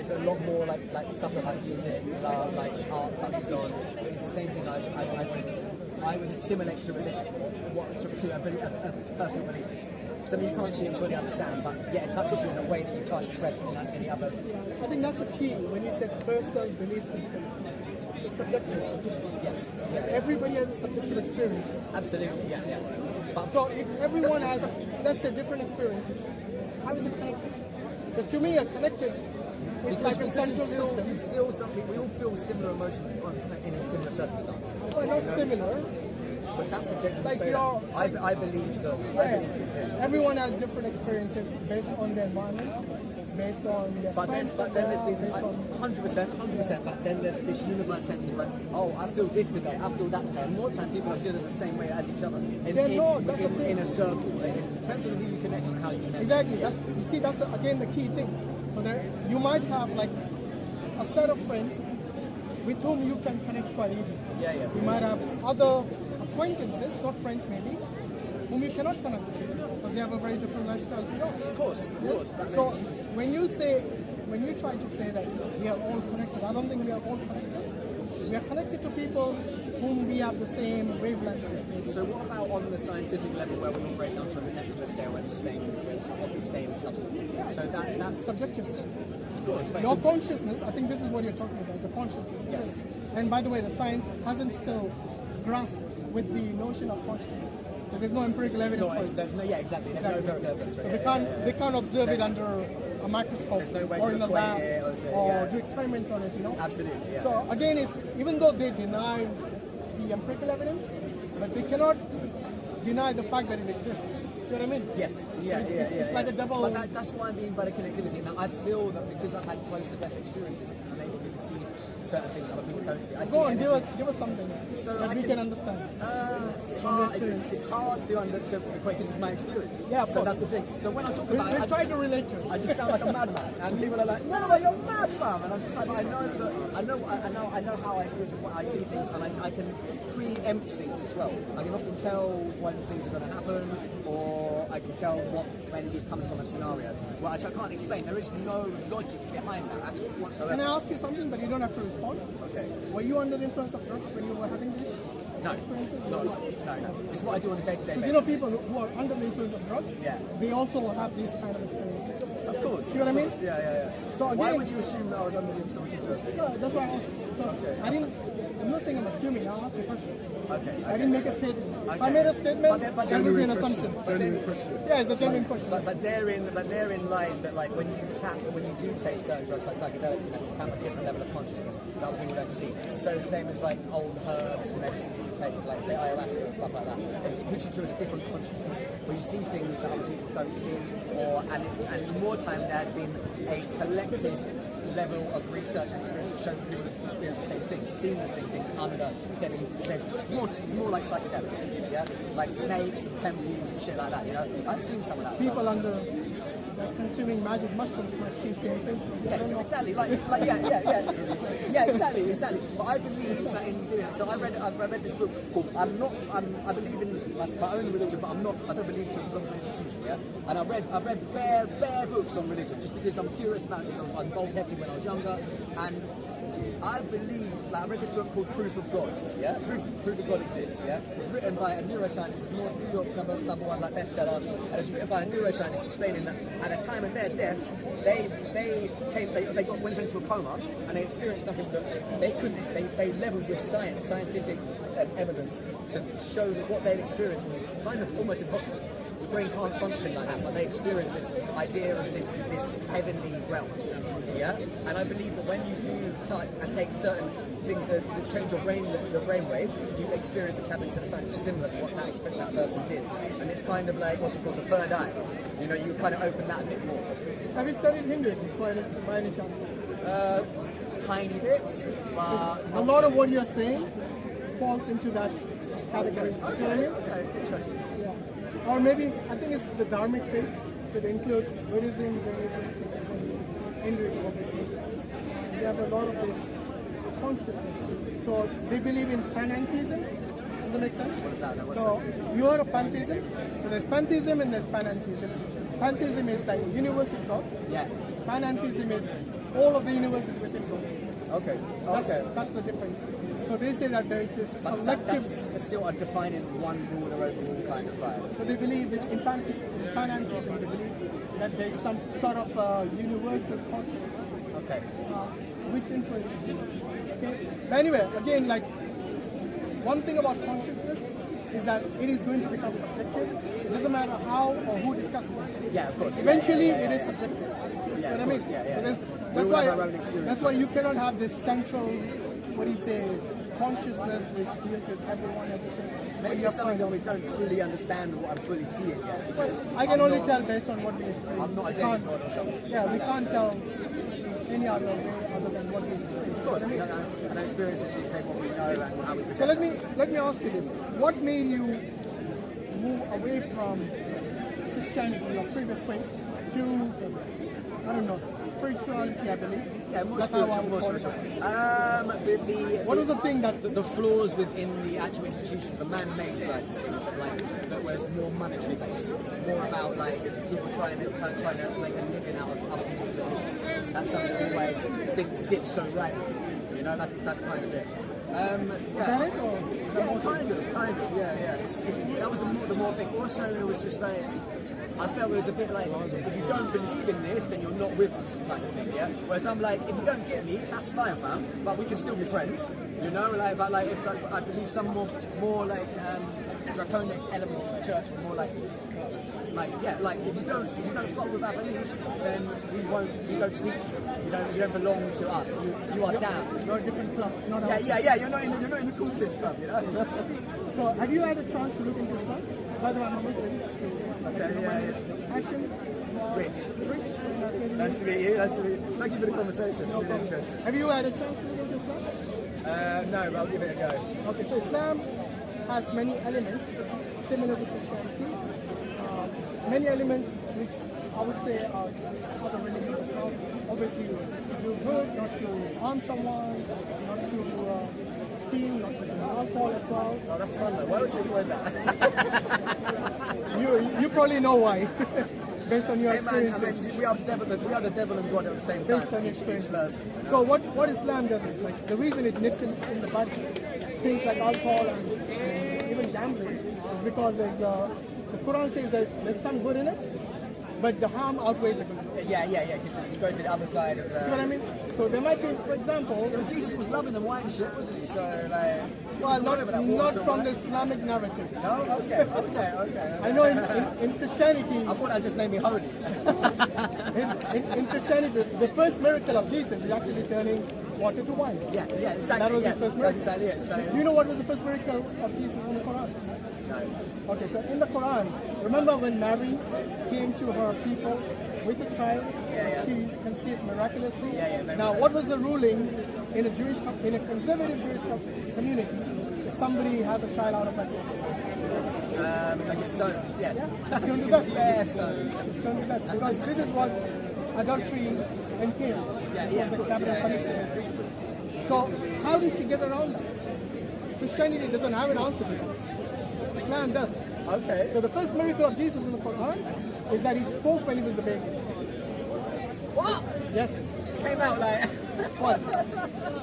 there's a lot more like stuff that like music, like art touches on. It's the same thing I would assimilate to religion, to a personal belief system. So you can't see and fully understand, but yeah, it touches you in a way that you can't express in any other. I think that's the key when you say personal belief system. It's subjective. Yes. Everybody has a subjective experience. Absolutely. Yeah. But so if everyone has, let's say, different experiences, how is it connected? Because to me, a connected is like a central system. You feel something. We all feel similar emotions in a similar circumstance. Well, not similar. But that's subjective like to say that. I believe that. Yeah. I believe you do. Everyone has different experiences based on their environment, based on their friends. But then there's been 100%. But then there's this unified sense of like, oh, I feel this today, I feel that today. And more time, people are feeling the same way as each other in a circle. Like, it depends on who you connect with and how you connect. Exactly. You see, that's again the key thing. So there, you might have like a set of friends with whom you can connect quite easily. Yeah. You might have other acquaintances, not friends maybe, whom you cannot connect with because they have a very different lifestyle to yours. Of course. So when you try to say that we are all connected, I don't think we are all connected. We are connected to people whom we have the same wavelength. So what about on the scientific level where we all break down to a molecular scale and the same substance? Yeah, so that's subjective. Of course. Your consciousness, I think this is what you're talking about, the consciousness. Yes. And by the way, the science hasn't still grasped with the notion of consciousness. So there's no empirical evidence. There's no empirical evidence. So they can't observe it under a microscope or in a lab or do experiments on it, Absolutely, yeah. So again, it's even though they deny the empirical evidence, but they cannot deny the fact that it exists. See what I mean? Yes. It's like a double. But that's why I mean by the connectivity. Now I feel that because I've had close to death experiences, it's enabled me to see certain things other people don't see. Go on, give us something that we can understand. It's hard to equate because it's my experience. Yeah, of so course. That's the thing. So when I talk about it, I try to relate to it. I just sound like a madman, and people are like, "No, you're mad, fam," and I'm just like, "But I know how I experience it, I see things, and I can preempt things as well. I can often tell when things are going to happen, or I can tell what energy is coming from a scenario, which I can't explain. There is no logic behind that at all whatsoever." Can I ask you something, but you don't have to respond? Okay. Were you under the influence of drugs when you were having these experiences? No. It's what I do on a day-to-day basis. Because people who are under the influence of drugs, yeah, they also will have these kind of experiences. Of course. See what I mean? Yeah. So again, why would you assume that I was under the influence of drugs? No, that's why I asked. I'm not saying I'm assuming. I'll ask you a question. Okay. I didn't make a statement. If I made a statement, that would be an assumption. Yeah, it's a genuine question. But therein lies that like when you do take certain drugs like psychedelics, and then you tap a different level of consciousness that other people don't see. So same as like old herbs and medicines that you take, like say ayahuasca and stuff like that. It puts you to a different consciousness where you see things that other people don't see, and more time there has been a collected level of research and experience that show people have experienced the same things, seen the same things under it's more like psychedelics, yeah, like snakes and temples and shit like that. I've seen some of that. People stuff. under consuming magic mushrooms might see the same things. Yes, exactly. Yeah, exactly. But I believe that in doing that. So I read this book called I believe in my own religion, but I don't believe it belongs to an institution. Yeah, and I've read bare books on religion just because I'm curious about it. I was involved heavily when I was younger, and I believe, I read this book called Proof of God, yeah? Proof of God exists, yeah? It's written by a neuroscientist, New York number one bestseller, and it's written by a neuroscientist explaining that at a time of their death, they went into a coma, and they experienced something that they leveled with scientific evidence to show that what they've experienced was kind of almost impossible. The brain can't function like that, but they experienced this idea of this heavenly realm. Yeah, and I believe that when you do take certain things that change your brain waves, you experience a tap into the science similar to what that person did, and it's kind of like what's it called, the third eye. You kind of open that a bit more. Have you studied Hinduism by any chance? Tiny bits, but a lot of what you're saying falls into that category. Okay, interesting. Yeah, or maybe I think it's the Dharmic faith, so it includes Buddhism, Jainism, Sikhism, Hinduism, obviously. They have a lot of this consciousness. So they believe in panentheism. Does that make sense? What is that? So you heard of pantheism? So there's pantheism and there's panentheism. Pantheism is like the universe is God. Yeah. Panentheism is all of the universe is within God. Okay. That's the difference. So they say that there is this collective. That's still a defining one rule or overall kind of vibe. So they believe in panentheism, they believe that there is some sort of universal consciousness. Okay. Which influences you. Okay. But anyway, again, like one thing about consciousness is that it is going to become subjective. It doesn't matter how or who discusses it. Yeah, of course. Eventually, it is subjective. Yeah, you know what I mean? Yeah. So that's why you cannot have this central, what do you say, consciousness which deals with everyone, everything. Maybe it's something that we don't fully understand or what I'm fully seeing yet. Because I can only tell based on what we experience. I'm not a demigod or something. Yeah, we can't tell any other way other than what we experience. Of course, and experiences dictate what we know and how we present. So let me ask you this: what made you move away from Christianity, your previous faith, to I don't know, spirituality? I believe. Yeah, more That's how I spiritual, would more call it. spiritual. What was the thing that the flaws within the actual institutions, the man-made sides of things, that was more monetary based, more about like people trying to make a living out of other people's beliefs. That's something I always think sits so right. You know, that's kind of it. is that it? Or Yeah, kind of, yeah. That was the more thing. Also, it was just like, I felt it was a bit like, if you don't believe in this, then you're not with us, kind of thing, yeah? Whereas I'm like, if you don't get me, that's fine, fam, but we can still be friends, you know? Like, but like, if, I believe some more like, draconic elements of the church, more like, if you don't fuck with our beliefs, then we don't speak to you. You don't belong to us. You are down. you're a different club? Not ours. Yeah. You're not in the cool kids club, you know. So have you had a chance to look into Islam? By the way, I'm a Muslim. Yeah. HASHIM Rich. Nice to meet you. Thank you for the conversation. It's been interesting. Have you had a chance to look into Islam? No, but I'll give it a go. Okay, so Islam has many elements similar to Christianity. Many elements which I would say are other religions as well. Obviously, to do good, not to harm someone, not to steal, not to drink alcohol as well. Oh, that's fun though. Why would you avoid that? You probably know why, based on your Hey man, experiences. we are the devil and God at the same time. Based on Each experience. person. So what Islam does is, like, the reason it nips in the bud things like alcohol and even gambling is because the Quran says there's some good in it, but the harm outweighs the good. Yeah. Because you go to the other side of. See what I mean? So there might be, for example, Yeah, but Jesus was loving the wine shit, wasn't he? So like. well, not over that not water, from right? the Islamic narrative. No. Okay. I know in Christianity, I thought that just made me holy. in Christianity, the first miracle of Jesus is actually turning water to wine. Yeah, exactly. That was his first miracle. That's exactly it. So, Do you know what was the first miracle of Jesus in the Quran? no. Okay, so in the Quran, remember when Mary came to her people with a child, Yeah. she conceived miraculously. Yeah, Now, what was the ruling in a conservative Jewish community if somebody has a child out of wedlock? Like it's stoned. Yeah. It's going to death. Yeah, stoned. It's going to death because this is what adultery entails. Yeah, This was the of course. capital Yeah. punishment. So how did she get around that? Christianity doesn't have an answer to that. Islam does. Okay. So the first miracle of Jesus in the Quran is that he spoke when he was a baby. What? Yes. Came out like. What?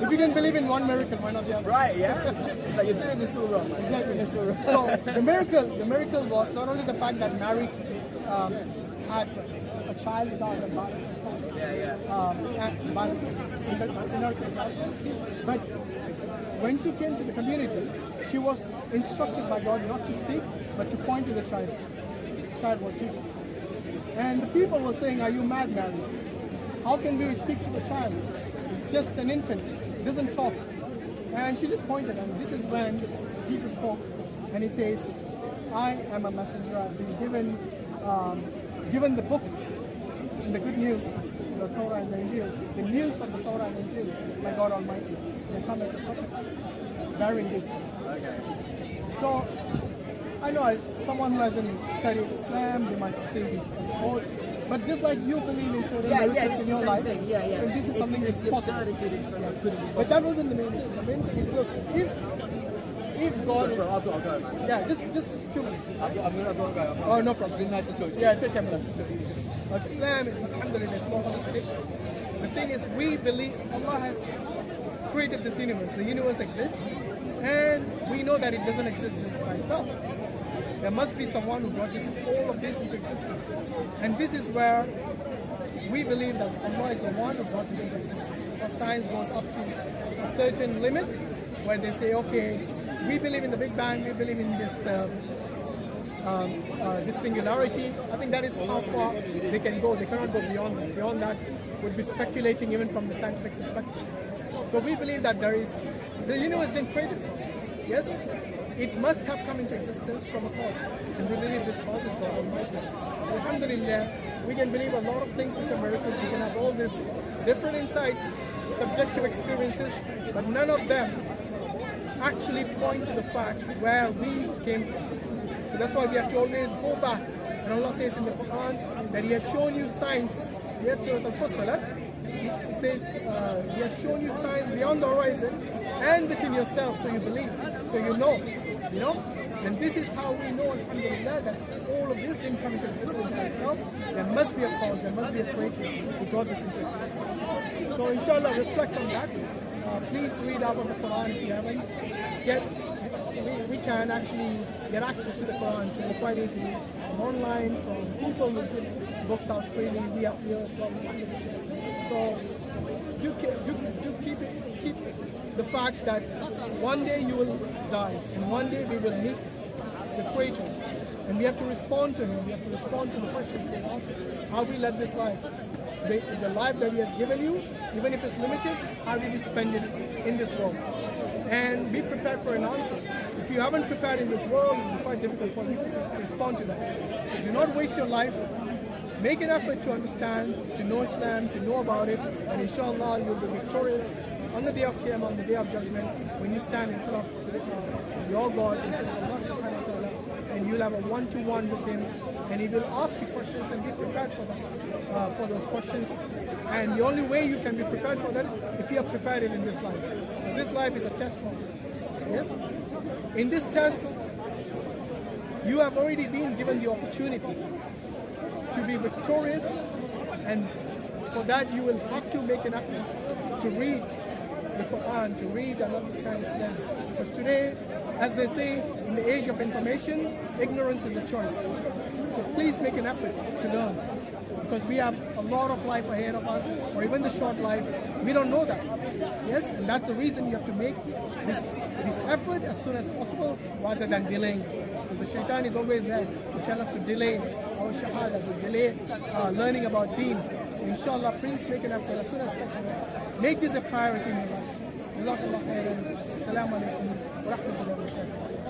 If you didn't believe in one miracle, why not the other? Right, yeah. It's like you're doing this all wrong, man. Exactly. This all wrong. So the miracle was not only the fact that Mary had a child without a mother, but when she came to the community, she was instructed by God not to speak, but to point to the child. The child was Jesus. And the people were saying, "Are you mad, Mary? How can we speak to the child? It's just an infant. It doesn't talk." And she just pointed, and this is when Jesus spoke, and he says, "I am a messenger. I've been given the book, the good news, the Torah and the Injil, the news of the Torah and Injil by God Almighty. They come as a prophet, bearing this." Okay. So, I know as someone who hasn't studied Islam, they might say this as old, but just like you believe in certain Yeah, miracles this is in the your same life, thing. Yeah. and this is It's something the that's possible. absurdity that couldn't be But possible. that wasn't the main thing. The main thing is, look, if God Sorry, is, bro, I've got to go, man. yeah, just 2 minutes. I've got to go. Oh, no problem. It's been nice to talk to you. Yeah, take 10 minutes. But Islam is, alhamdulillah, is more holistic. The thing is, we believe Allah has created this universe. The universe exists, and we know that it doesn't exist just by itself. There must be someone who brought all of this into existence. And this is where we believe that Allah is the one who brought this into existence. Because science goes up to a certain limit where they say, okay, we believe in the Big Bang, we believe in this this singularity. I think that is how far they can go. They cannot go beyond that. Beyond that would be speculating even from the scientific perspective. So we believe that the universe didn't create itself. Yes? It must have come into existence from a cause. And we believe this cause is God Almighty. Alhamdulillah, we can believe a lot of things which are miracles. We can have all these different insights, subjective experiences, but none of them actually point to the fact where we came from. So that's why we have to always go back. And Allah says in the Quran that He has shown you signs. Yes, Surah Al-Fussilat. He says He has shown you signs beyond the horizon and within yourself, so you believe, so you know. And this is how we know, alhamdulillah, that all of this didn't come into existence by itself. There must be a cause, there must be a creator who brought this into existence. So inshallah, reflect on that. Please read out of the Quran if you haven't. We can actually get access to the Quran quite easily from online, from people who give books out freely. We have here as well. So do keep the fact that one day you will die and one day we will meet the Creator, and we have to respond to Him. We have to respond to the questions He asks. How we led this life, the life that He has given you, even if it's limited, how did you spend it in this world? And be prepared for an answer. If you haven't prepared in this world, it will be quite difficult for you to respond to that. So do not waste your life. Make an effort to understand, to know Islam, to know about it, and inshallah you'll be victorious on the day of Qiyamah, on the day of judgment, when you stand in front of your God, in front of Allah subhanahu wa ta'ala, and you'll have a one-to-one with Him, and He will ask you questions, and be prepared for that, for those questions. And the only way you can be prepared for that, if you have prepared it in this life. Because this life is a test for us. Yes? In this test, you have already been given the opportunity to be victorious, and for that you will have to make an effort to read the Quran, to read and understand Islam. Because today, as they say, in the age of information, ignorance is a choice. So please make an effort to learn. Because we have a lot of life ahead of us, or even the short life, we don't know that. Yes, and that's the reason you have to make this effort as soon as possible, rather than delaying. Because the shaitan is always there to tell us to delay our shahada, to delay learning about deen. So inshallah, please make an effort as soon as possible. Make this a priority in your life. Jazakallah khairan. Assalamu alaikum wa rahmatullahi wa barakatuh.